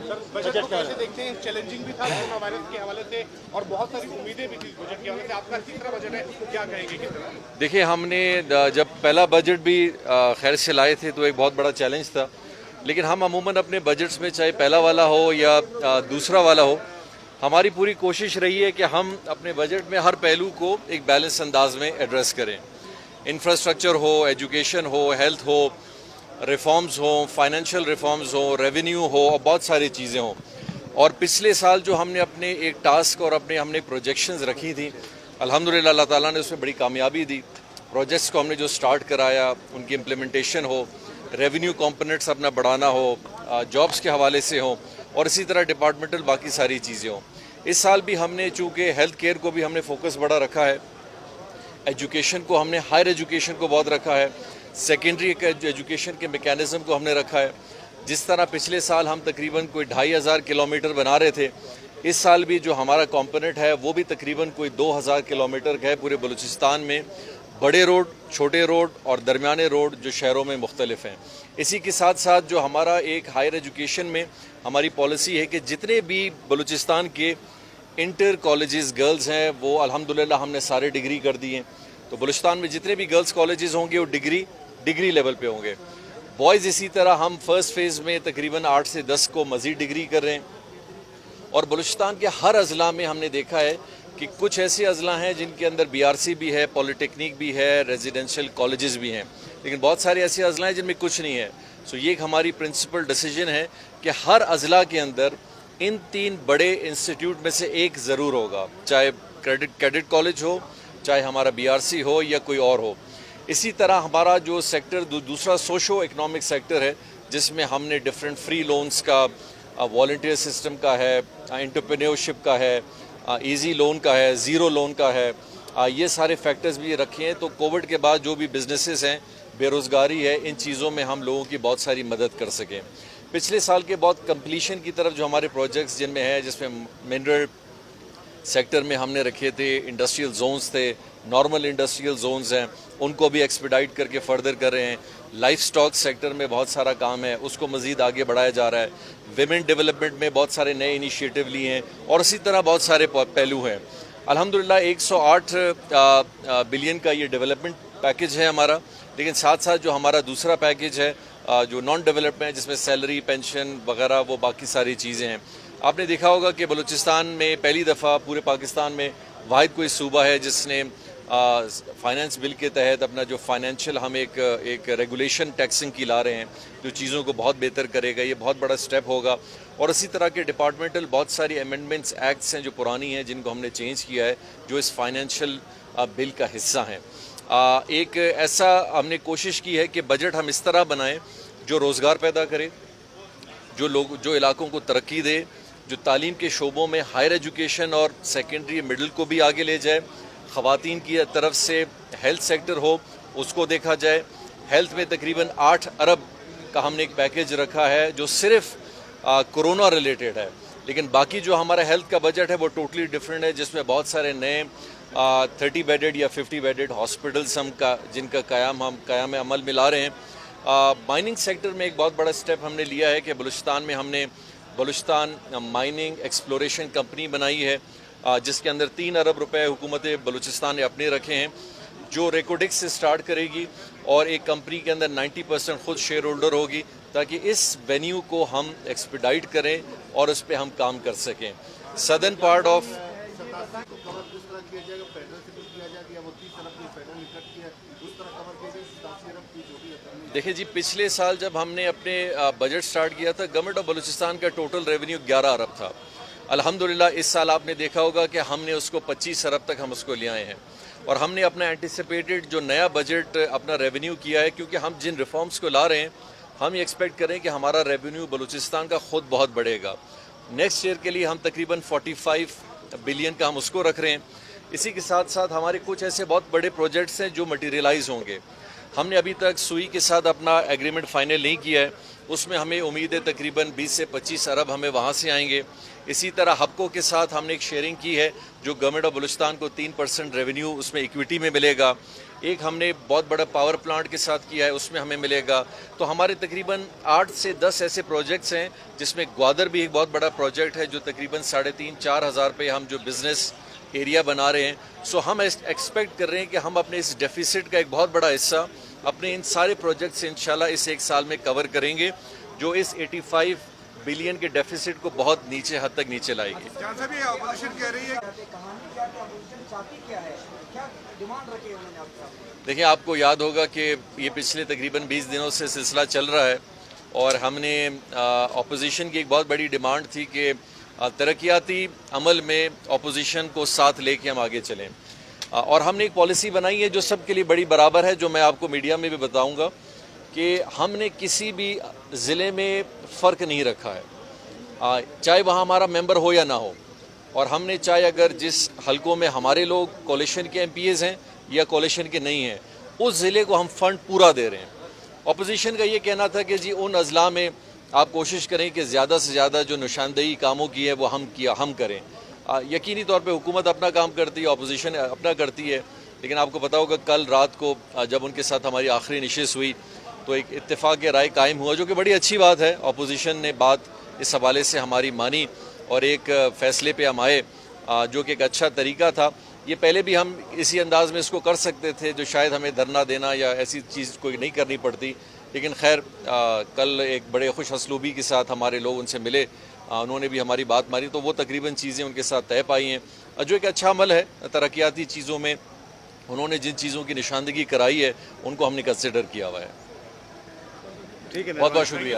Budget को कैसे देखते हैं? चैलेंजिंग भी था कोरोना वायरस के हवाले से और बहुत सारी उम्मीदें भी थी बजट के हवाले से। आपका तीसरा बजट है, क्या कहेंगे किस तरह? देखिए, हमने जब पहला बजट भी खैर से लाए थे तो एक बहुत बड़ा चैलेंज था, लेकिन हम अमूमन अपने बजट्स में चाहे पहला वाला हो या दूसरा वाला हो, हमारी पूरी कोशिश रही है कि हम अपने बजट में हर पहलू को एक बैलेंस अंदाज में एड्रेस करें। इंफ्रास्ट्रक्चर हो, एजुकेशन हो, हेल्थ हो, रिफॉर्म्स हो, फाइनेंशियल रिफॉर्म्स हो, रेवेन्यू हो और बहुत सारी चीज़ें हों। और पिछले साल जो हमने अपने एक टास्क और हमने प्रोजेक्शंस रखी थी, अल्हम्दुलिल्लाह अल्लाह ताला ने उसमें बड़ी कामयाबी दी। प्रोजेक्ट्स को हमने जो स्टार्ट कराया, उनकी इम्प्लीमेंटेशन हो, रेवेन्यू कंपोनेंट्स अपना बढ़ाना हो, जॉब्स के हवाले से हो और इसी तरह डिपार्टमेंटल बाकी सारी चीज़ें हों। इस साल भी हमने चूँकि हेल्थ केयर को भी हमने फोकस बड़ा रखा है, एजुकेशन को हमने, हायर एजुकेशन को बहुत रखा है, सेकेंडरी एजुकेशन के मैकेनिज़्म को हमने रखा है। जिस तरह पिछले साल हम तकरीबन कोई 2500 किलोमीटर बना रहे थे, इस साल भी जो हमारा कंपोनेंट है वो भी तकरीबन कोई 2000 किलोमीटर का है पूरे बलूचिस्तान में, बड़े रोड, छोटे रोड और दरमियाने रोड जो शहरों में मुख्तलिफ हैं। इसी के साथ साथ जो हमारा एक हायर एजुकेशन में हमारी पॉलिसी है कि जितने भी बलूचिस्तान के इंटर कॉलेजेस गर्ल्स हैं वो अल्हम्दुलिल्लाह हमने सारे डिग्री कर दिए हैं। तो बलूचिस्तान में जितने भी गर्ल्स कॉलेजेस होंगे वो डिग्री लेवल पे होंगे। बॉयज़ इसी तरह हम फर्स्ट फेज़ में तकरीबन 8 से 10 को मज़ीद डिग्री कर रहे हैं। और बलूचिस्तान के हर अज़ला में हमने देखा है कि कुछ ऐसे अज़ला हैं जिनके अंदर BRC भी है, पॉलिटेक्निक भी है, रेजिडेंशियल कॉलेजेस भी हैं, लेकिन बहुत सारे ऐसे अज़ला हैं जिनमें कुछ नहीं है। सो ये एक हमारी प्रिंसिपल डिसीजन है कि हर अज़ला के अंदर इन 3 बड़े इंस्टीट्यूट में से एक ज़रूर होगा, चाहे कैडेट कॉलेज हो, चाहे हमारा BRC हो या कोई और हो। इसी तरह हमारा जो सेक्टर दूसरा सोशो इकनॉमिक सेक्टर है, जिसमें हमने डिफरेंट फ्री लोन्स का, वॉलंटियर सिस्टम का है, एंटरप्रेन्योरशिप का है, इजी लोन का है, ज़ीरो लोन का है, ये सारे फैक्टर्स भी रखे हैं। तो कोविड के बाद जो भी बिजनेसेस हैं, बेरोज़गारी है, इन चीज़ों में हम लोगों की बहुत सारी मदद कर सकें। पिछले साल के बहुत कंप्लीशन की तरफ जो हमारे प्रोजेक्ट्स जिनमें है, जिसमें मिनरल सेक्टर में हमने रखे थे, इंडस्ट्रियल जोन्स थे, नॉर्मल इंडस्ट्रियल जोन्स हैं, उनको भी एक्सपीडाइट करके फर्दर कर रहे हैं। लाइफ स्टॉक सेक्टर में बहुत सारा काम है, उसको मज़ीद आगे बढ़ाया जा रहा है। विमेन डेवलपमेंट में बहुत सारे नए इनिशिएटिव लिए हैं और इसी तरह बहुत सारे पहलू हैं। अल्हम्दुलिल्लाह 108 बिलियन का ये डेवलपमेंट पैकेज है हमारा, लेकिन साथ साथ जो हमारा दूसरा पैकेज है जो नॉन डेवलपमेंट, जिसमें सैलरी, पेंशन वगैरह वो बाकी सारी चीज़ें हैं। आपने देखा होगा कि बलूचिस्तान में पहली दफ़ा पूरे पाकिस्तान में वाहिद कोई सूबा है जिसने फाइनेंस बिल के तहत अपना जो फाइनेंशियल हम एक रेगुलेशन टैक्सिंग की ला रहे हैं, जो चीज़ों को बहुत बेहतर करेगा। ये बहुत बड़ा स्टेप होगा। और इसी तरह के डिपार्टमेंटल बहुत सारी अमेंडमेंट्स एक्ट्स हैं जो पुरानी हैं, जिनको हमने चेंज किया है, जो इस फाइनेंशियल बिल का हिस्सा हैं। एक ऐसा हमने कोशिश की है कि बजट हम इस तरह बनाएं जो रोज़गार पैदा करे, जो इलाकों को तरक्की दे, जो तालीम के शोबों में हायर एजुकेशन और सेकेंडरी मिडिल को भी आगे ले जाए। ख़वातीन की तरफ से हेल्थ सेक्टर हो, उसको देखा जाए। हेल्थ में तकरीबन 8 अरब का हमने एक पैकेज रखा है जो सिर्फ कोरोना रिलेटेड है, लेकिन बाकी जो हमारा हेल्थ का बजट है वो टोटली डिफरेंट है, जिसमें बहुत सारे नए 30 बेडेड या 50 बेडेड हॉस्पिटल्स जिनका क़याम अमल में ला रहे हैं। माइनिंग सेक्टर में एक बहुत बड़ा स्टेप हमने लिया है कि बलूचिस्तान में हमने बलूचिस्तान माइनिंग एक्सप्लोरेशन कंपनी बनाई है, जिसके अंदर 3 अरब रुपए हुकूमत बलूचिस्तान ने अपने रखे हैं, जो रेकोडिक्स से स्टार्ट करेगी और एक कंपनी के अंदर 90% खुद शेयर होल्डर होगी, ताकि इस वेन्यू को हम एक्सपीडाइट करें और उस पर हम काम कर सकें। सदर्न पार्ट ऑफ देखिए जी, पिछले साल जब हमने अपने बजट स्टार्ट किया था, गवर्नमेंट ऑफ बलूचिस्तान का टोटल रेवेन्यू 11 अरब था। अल्हम्दुलिल्लाह इस साल आपने देखा होगा कि हमने उसको 25 अरब तक हम उसको ले आए हैं। और हमने अपना एंटिसिपेटेड जो नया बजट अपना रेवेन्यू किया है, क्योंकि हम जिन रिफॉर्म्स को ला रहे हैं, हम ये एक्सपेक्ट करें कि हमारा रेवेन्यू बलूचिस्तान का खुद बहुत बढ़ेगा। नेक्स्ट ईयर के लिए हम तकरीबन 45 बिलियन का हम उसको रख रहे हैं। इसी के साथ साथ हमारे कुछ ऐसे बहुत बड़े प्रोजेक्ट्स हैं जो मटीरियलाइज होंगे। हमने अभी तक सुई के साथ अपना एग्रीमेंट फाइनल नहीं किया है, उसमें हमें उम्मीद है तकरीबन 20 से 25 अरब हमें वहाँ से आएंगे। इसी तरह हबको के साथ हमने एक शेयरिंग की है, जो गवर्नमेंट ऑफ बलूचिस्तान को 3% रेवेन्यू उसमें इक्विटी में मिलेगा। ایک ہم نے بہت بڑا پاور پلانٹ کے ساتھ کیا ہے، اس میں ہمیں ملے گا. تو ہمارے تقریباً 8 سے 10 ایسے پروجیکٹس ہیں جس میں گوادر بھی ایک بہت بڑا پروجیکٹ ہے جو تقریباً 3,500-4 ہزار پہ ہم جو بزنس ایریا بنا رہے ہیں. سو ہم ایکسپیکٹ کر رہے ہیں کہ ہم اپنے اس ڈیفیسٹ کا ایک بہت بڑا حصہ اپنے ان سارے پروجیکٹ سے انشاءاللہ اس ایک سال میں کور کریں گے، جو اس 85 بلین کے ڈیفیسٹ کو بہت نیچے حد تک نیچے لائے گی. جہاں صاحب یہ اپوزیشن کہہ رہی ہے دیکھیں، آپ کو یاد ہوگا کہ یہ پچھلے تقریباً 20 دنوں سے سلسلہ چل رہا ہے اور ہم نے اپوزیشن کی ایک بہت بڑی ڈیمانڈ تھی کہ ترقیاتی عمل میں اپوزیشن کو ساتھ لے کے ہم آگے چلیں، اور ہم نے ایک پالیسی بنائی ہے جو سب کے لیے بڑی برابر ہے، جو میں آپ کو میڈیا میں بھی بتاؤں گا کہ ہم نے کسی بھی ضلع میں فرق نہیں رکھا ہے، چاہے وہاں ہمارا ممبر ہو یا نہ ہو. اور ہم نے چاہے اگر جس حلقوں میں ہمارے لوگ کولیشن کے MPs ہیں یا کولیشن کے نہیں ہیں، اس ضلع کو ہم فنڈ پورا دے رہے ہیں. اپوزیشن کا یہ کہنا تھا کہ جی ان اضلاع میں آپ کوشش کریں کہ زیادہ سے زیادہ جو نشاندہی کاموں کی ہے وہ ہم کریں. یقینی طور پہ حکومت اپنا کام کرتی ہے، اپوزیشن اپنا کرتی ہے، لیکن آپ کو پتا ہوگا کل رات کو جب ان کے ساتھ ہماری آخری نشست ہوئی تو ایک اتفاق رائے قائم ہوا، جو کہ بڑی اچھی بات ہے. اپوزیشن نے بات اس حوالے سے ہماری مانی اور ایک فیصلے پہ ہم آئے، جو کہ ایک اچھا طریقہ تھا. یہ پہلے بھی ہم اسی انداز میں اس کو کر سکتے تھے، جو شاید ہمیں دھرنا دینا یا ایسی چیز کوئی نہیں کرنی پڑتی، لیکن خیر کل ایک بڑے خوش اسلوبی کے ساتھ ہمارے لوگ ان سے ملے، انہوں نے بھی ہماری بات مانی، تو وہ تقریباً چیزیں ان کے ساتھ طے پائی ہیں، جو ایک اچھا عمل ہے. ترقیاتی چیزوں میں انہوں نے جن چیزوں کی نشاندہی کرائی ہے ان کو ہم نے کنسیڈر کیا ہوا ہے. ٹھیک ہے، بہت بہت شکریہ.